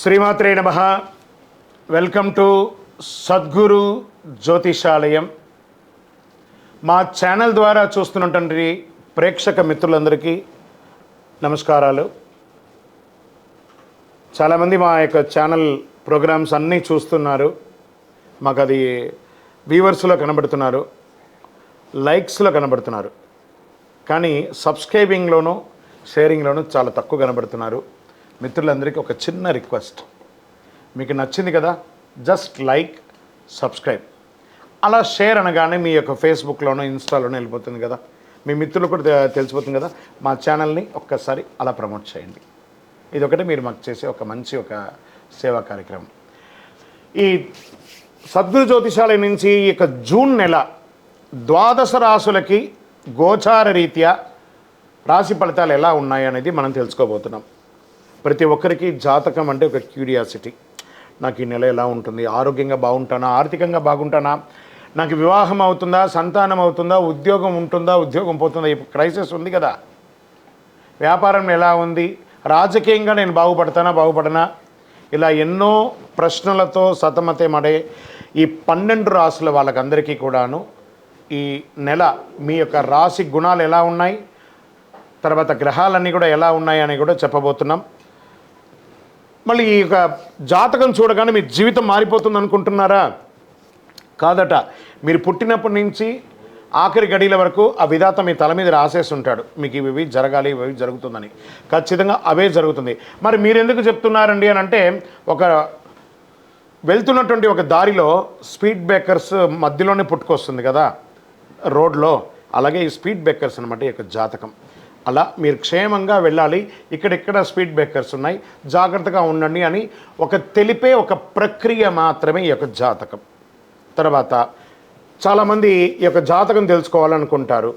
శ్రీమాత్రే నమః. Welcome to Sadguru Jyotishalayam. మా ఛానల్ ద్వారా చూస్తున్నటువంటి ప్రేక్షక మిత్రులందరికీ నమస్కారాలు. చాలామంది మా యొక్క ఛానల్ ప్రోగ్రామ్స్ అన్నీ చూస్తున్నారు. మాకు అది వ్యూవర్స్లో కనబడుతున్నారు, లైక్స్లో కనబడుతున్నారు, కానీ సబ్స్క్రైబింగ్లోనూ షేరింగ్లోనూ చాలా తక్కువ కనబడుతున్నారు. మిత్రులందరికీ ఒక చిన్న రిక్వెస్ట్, మీకు నచ్చింది కదా, జస్ట్ లైక్, సబ్స్క్రైబ్, అలా షేర్ అనగానే మీ యొక్క ఫేస్బుక్లోనో ఇన్స్టాలోనో వెళ్ళిపోతుంది కదా, మీ మిత్రులు కూడా తెలిసిపోతుంది కదా. మా ఛానల్ని ఒక్కసారి అలా ప్రమోట్ చేయండి. ఇది ఒకటి మీరు మాకు చేసే ఒక మంచి సేవా కార్యక్రమం. ఈ సద్గురు జ్యోతిషాలయం నుంచి ఈ యొక్క జూన్ నెల ద్వాదశ రాశులకి గోచార రీత్యా రాశి ఫలితాలు ఎలా ఉన్నాయి అనేది మనం తెలుసుకోబోతున్నాం. ప్రతి ఒక్కరికి జాతకం అంటే ఒక క్యూరియాసిటీ. నాకు ఈ నెల ఎలా ఉంటుంది, ఆరోగ్యంగా బాగుంటానా, ఆర్థికంగా బాగుంటానా, నాకు వివాహం అవుతుందా, సంతానం అవుతుందా, ఉద్యోగం ఉంటుందా, ఉద్యోగం పోతుందా, ఈ క్రైసిస్ ఉంది కదా, వ్యాపారం ఎలా ఉంది, రాజకీయంగా నేను బాగుపడనా, ఇలా ఎన్నో ప్రశ్నలతో సతమతమడే ఈ 12 రాశుల వాళ్ళకందరికీ కూడాను ఈ నెల మీ యొక్క రాశి గుణాలు ఎలా ఉన్నాయి, తర్వాత గ్రహాలన్నీ కూడా ఎలా ఉన్నాయి అని కూడా చెప్పబోతున్నాం. మళ్ళీ ఈ యొక్క జాతకం చూడగానే మీ జీవితం మారిపోతుంది అనుకుంటున్నారా? కాదట. మీరు పుట్టినప్పటి నుంచి ఆఖరి గడియల వరకు ఆ విధాత మీ తల మీద రాసేసి ఉంటాడు, మీకు ఇవి జరగాలి, ఇవి జరుగుతుందని. ఖచ్చితంగా అవే జరుగుతుంది. మరి మీరు ఎందుకు చెప్తున్నారండి అని అంటే, ఒక వెళ్తున్నటువంటి ఒక దారిలో స్పీడ్ బ్రేకర్స్ మధ్యలోనే పుట్టుకొస్తుంది కదా రోడ్లో, అలాగే ఈ స్పీడ్ బ్రేకర్స్ అనమాట ఈ యొక్క జాతకం. అలా మీరు క్షేమంగా వెళ్ళాలి, ఇక్కడెక్కడ స్పీడ్ బ్రేకర్స్ ఉన్నాయి, జాగ్రత్తగా ఉండండి అని తెలిపే ఒక ప్రక్రియ మాత్రమే ఈ యొక్క జాతకం. తర్వాత చాలామంది ఈ యొక్క జాతకం తెలుసుకోవాలనుకుంటారు.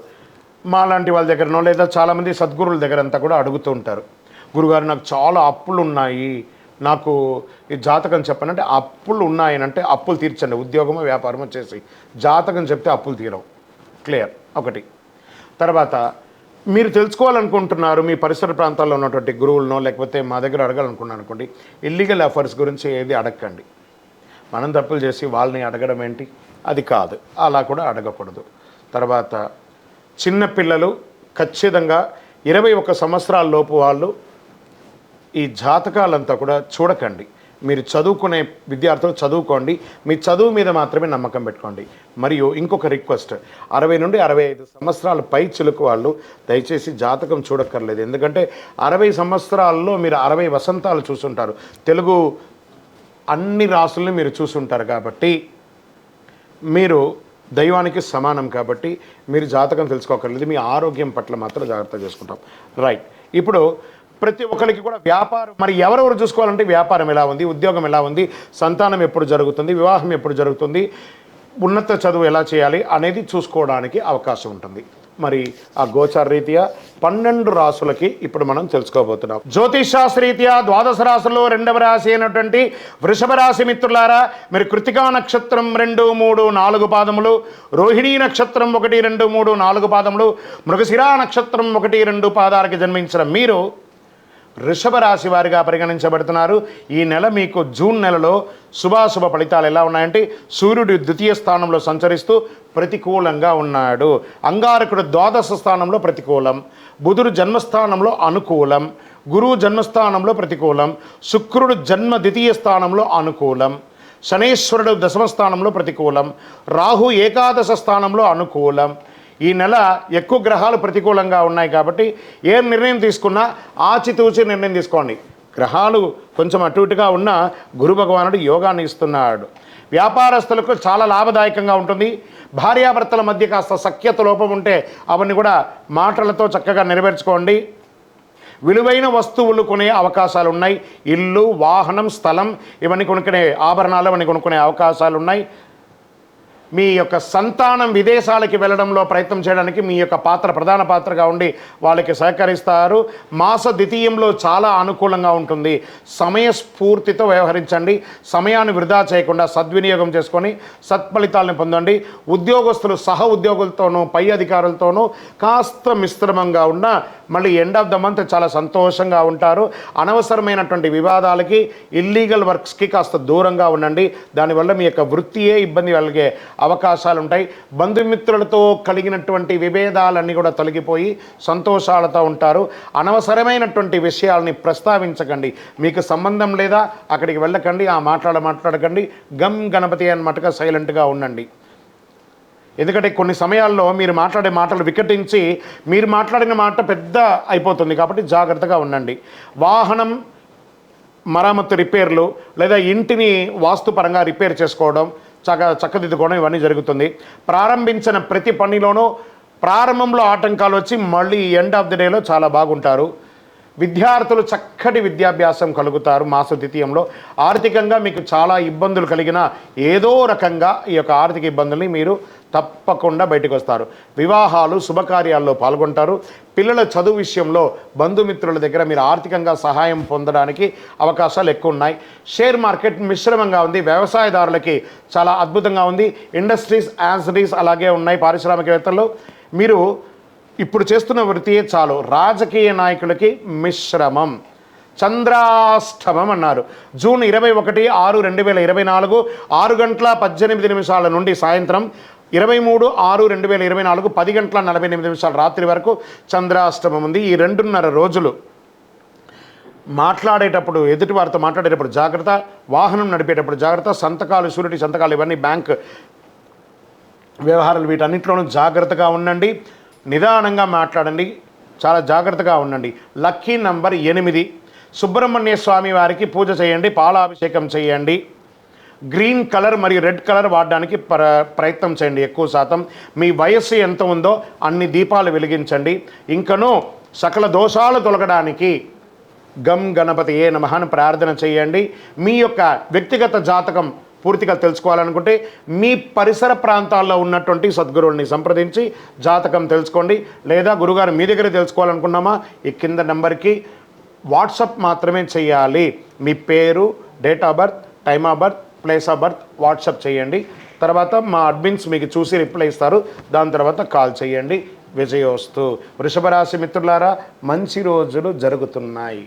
మా లాంటి వాళ్ళ దగ్గరనో లేదా చాలామంది సద్గురువుల దగ్గర అంతా కూడా అడుగుతూ ఉంటారు, గురుగారు నాకు చాలా అప్పులు ఉన్నాయి, నాకు ఈ జాతకం చెప్పనంటే, అప్పులు ఉన్నాయనంటే అప్పులు తీర్చండి, ఉద్యోగమో వ్యాపారమో చేసి జాతకం చెప్తే అప్పులు తీరవు. క్లియర్ ఒకటి. తర్వాత మీరు తెలుసుకోవాలనుకుంటున్నారు, మీ పరిసర ప్రాంతాల్లో ఉన్నటువంటి గురువులనో లేకపోతే మా దగ్గర అడగాలనుకున్నాను అనుకోండి, ఇల్లీగల్ అఫైర్స్ గురించి ఏది అడగండి. మనం తప్పులు చేసి వాళ్ళని అడగడం ఏంటి, అది కాదు, అలా కూడా అడగకూడదు. తర్వాత చిన్నపిల్లలు ఖచ్చితంగా 21 సంవత్సరాల లోపు వాళ్ళు ఈ జాతకాలంతా కూడా చూడకండి. మీరు చదువుకునే విద్యార్థులు చదువుకోండి, మీ చదువు మీద మాత్రమే నమ్మకం పెట్టుకోండి. మరియు ఇంకొక రిక్వెస్ట్, 60 నుండి 65 సంవత్సరాల పై చిలుకు వాళ్ళు దయచేసి జాతకం చూడక్కర్లేదు. ఎందుకంటే 60 సంవత్సరాల్లో మీరు 60 వసంతాలు చూసుంటారు, తెలుగు అన్ని రాసుల్ని మీరు చూసుంటారు, కాబట్టి మీరు దైవానికి సమానం, కాబట్టి మీరు జాతకం తెలుసుకోకర్లేదు. మీ ఆరోగ్యం పట్ల మాత్రం జాగ్రత్త చేసుకుంటాం. రైట్. ఇప్పుడు ప్రతి ఒక్కరికి కూడా వ్యాపారం, మరి ఎవరెవరు చూసుకోవాలంటే వ్యాపారం ఎలా ఉంది, ఉద్యోగం ఎలా ఉంది, సంతానం ఎప్పుడు జరుగుతుంది, వివాహం ఎప్పుడు జరుగుతుంది, ఉన్నత చదువు ఎలా చేయాలి అనేది చూసుకోవడానికి అవకాశం ఉంటుంది. మరి ఆ గోచార రీత్యా 12 రాశులకి ఇప్పుడు మనం తెలుసుకోబోతున్నాం. జ్యోతిషాస్త్రరీత్యా ద్వాదశ రాశుల్లో 2వ రాశి అయినటువంటి వృషభ రాశి మిత్రులారా, మీరు కృతికా నక్షత్రం 2, 3, 4 పాదములు, రోహిణీ నక్షత్రం 1, 2, 3, 4 పాదములు, మృగశిరా నక్షత్రం 1, 2 పాదాలకి జన్మించిన మీరు వృషభ రాశి వారిగా పరిగణించబడుతున్నారు. ఈ నెల మీకు జూన్ నెలలో శుభాశుభ ఫలితాలు ఎలా ఉన్నాయంటే, సూర్యుడు 2వ స్థానంలో సంచరిస్తూ ప్రతికూలంగా ఉన్నాడు, అంగారకుడు ద్వాదశ స్థానంలో ప్రతికూలం, బుధుడు జన్మస్థానంలో అనుకూలం, గురువు జన్మస్థానంలో ప్రతికూలం, శుక్రుడు జన్మ 2వ స్థానంలో అనుకూలం, శనేశ్వరుడు 10వ స్థానంలో ప్రతికూలం, రాహు ఏకాదశ స్థానంలో అనుకూలం. ఈ నెల ఎక్కువ గ్రహాలు ప్రతికూలంగా ఉన్నాయి కాబట్టి ఏ నిర్ణయం తీసుకున్నా ఆచితూచి నిర్ణయం తీసుకోండి. గ్రహాలు కొంచెం అటు ఇటుగా ఉన్న గురు భగవానుడు యోగాన్ని ఇస్తున్నాడు. వ్యాపారస్తులకు చాలా లాభదాయకంగా ఉంటుంది. భార్యాభర్తల మధ్య కాస్త సఖ్యత లోపం ఉంటే అవన్నీ కూడా మాటలతో చక్కగా నెరవేర్చుకోండి. విలువైన వస్తువులు కొనే అవకాశాలు ఉన్నాయి. ఇల్లు, వాహనం, స్థలం, ఇవన్నీ కొనుక్కునే ఆభరణాలు, ఇవన్నీ కొనుక్కునే అవకాశాలు ఉన్నాయి. మీ యొక్క సంతానం విదేశాలకి వెళ్ళడంలో ప్రయత్నం చేయడానికి మీ యొక్క పాత్ర ప్రధాన పాత్రగా ఉండి వాళ్ళకి సహకరిస్తారు. మాస ద్వితీయంలో చాలా అనుకూలంగా ఉంటుంది. సమయస్ఫూర్తితో వ్యవహరించండి. సమయాన్ని వృధా చేయకుండా సద్వినియోగం చేసుకొని సత్ఫలితాలను పొందండి. ఉద్యోగస్తులు సహ ఉద్యోగులతోనూ పై అధికారులతోనూ కాస్త మిశ్రమంగా ఉన్న మళ్ళీ ఎండ్ ఆఫ్ ద మంత్ చాలా సంతోషంగా ఉంటారు. అనవసరమైనటువంటి వివాదాలకి ఇల్లీగల్ వర్క్స్కి కాస్త దూరంగా ఉండండి. దానివల్ల మీ యొక్క వృత్తియే ఇబ్బంది కలిగే అవకాశాలు ఉంటాయి. బంధుమిత్రులతో కలిగినటువంటి విభేదాలన్నీ కూడా తొలగిపోయి సంతోషాలతో ఉంటారు. అనవసరమైనటువంటి విషయాల్ని ప్రస్తావించకండి. మీకు సంబంధం లేదా అక్కడికి వెళ్ళకండి. మాట్లాడకండి. గమ్ గణపతి అన్నమాటగా సైలెంట్గా ఉండండి. ఎందుకంటే కొన్ని సమయాల్లో మీరు మాట్లాడే మాటలు వికటించి మీరు మాట్లాడిన మాట పెద్ద అయిపోతుంది. కాబట్టి జాగ్రత్తగా ఉండండి. వాహనం మరమ్మతు రిపేర్లు లేదా ఇంటిని వాస్తుపరంగా రిపేర్ చేసుకోవడం చక్కదిద్దుకోవడం ఇవన్నీ జరుగుతుంది. ప్రారంభించిన ప్రతి పనిలోనూ ప్రారంభంలో ఆటంకాలు వచ్చి మళ్ళీ ఎండ్ ఆఫ్ ది డేలో చాలా బాగుంటారు. విద్యార్థులు చక్కటి విద్యాభ్యాసం కలుగుతారు. మాస ద్వితీయంలో ఆర్థికంగా మీకు చాలా ఇబ్బందులు కలిగిన ఏదో రకంగా ఈ యొక్క ఆర్థిక ఇబ్బందుల్ని మీరు తప్పకుండా బయటకు వస్తారు. వివాహాలు శుభకార్యాల్లో పాల్గొంటారు. పిల్లల చదువు విషయంలో బంధుమిత్రుల దగ్గర మీరు ఆర్థికంగా సహాయం పొందడానికి అవకాశాలు ఎక్కువ ఉన్నాయి. షేర్ మార్కెట్ మిశ్రమంగా ఉంది. వ్యవసాయదారులకి చాలా అద్భుతంగా ఉంది. ఇండస్ట్రీస్ యాన్సరీస్ అలాగే ఉన్నాయి. పారిశ్రామికవేత్తలు మీరు ఇప్పుడు చేస్తున్న వృత్తియే చాలు. రాజకీయ నాయకులకి మిశ్రమం. చంద్రాష్టమం అన్నారు. జూన్ 21/6/2024 6:18 నుండి సాయంత్రం 23/6/2024 10:48 రాత్రి వరకు చంద్రాష్టమం ఉంది. ఈ 2.5 రోజులు మాట్లాడేటప్పుడు ఎదుటి వారితో మాట్లాడేటప్పుడు జాగ్రత్త. వాహనం నడిపేటప్పుడు జాగ్రత్త. సంతకాలు షూరిటీ సంతకాలు ఇవన్నీ బ్యాంక్ వ్యవహారాలు వీటన్నిటిలోనూ జాగ్రత్తగా ఉండండి. నిదానంగా మాట్లాడండి. చాలా జాగ్రత్తగా ఉండండి. Lucky number 8. సుబ్రహ్మణ్య స్వామి వారికి పూజ చేయండి. పాలాభిషేకం చేయండి. గ్రీన్ కలర్ మరియు రెడ్ కలర్ వాడడానికి ప్రయత్నం చేయండి. ఎక్కువ శాతం మీ వయస్సు ఎంత ఉందో అన్ని దీపాలు వెలిగించండి. ఇంకనూ సకల దోషాలు తొలగడానికి గం గణపతియే నమః అని ప్రార్థన చేయండి. మీ యొక్క వ్యక్తిగత జాతకం పూర్తిగా తెలుసుకోవాలనుకుంటే మీ పరిసర ప్రాంతాల్లో ఉన్నటువంటి సద్గురువుల్ని సంప్రదించి జాతకం తెలుసుకోండి. లేదా గురుగారు మీ దగ్గర తెలుసుకోవాలనుకున్నామా ఈ కింద నెంబర్కి వాట్సాప్ మాత్రమే చేయాలి. మీ పేరు, date of birth, time of birth, place of birth WhatsApp చేయండి. తర్వాత మా అడ్మిన్స్ మీకు చూసి రిప్లై ఇస్తారు. దాని తర్వాత కాల్ చేయండి. విజయోస్తు. వృషభ రాశి మిత్రులారా మంచి రోజులు జరుగుతున్నాయి.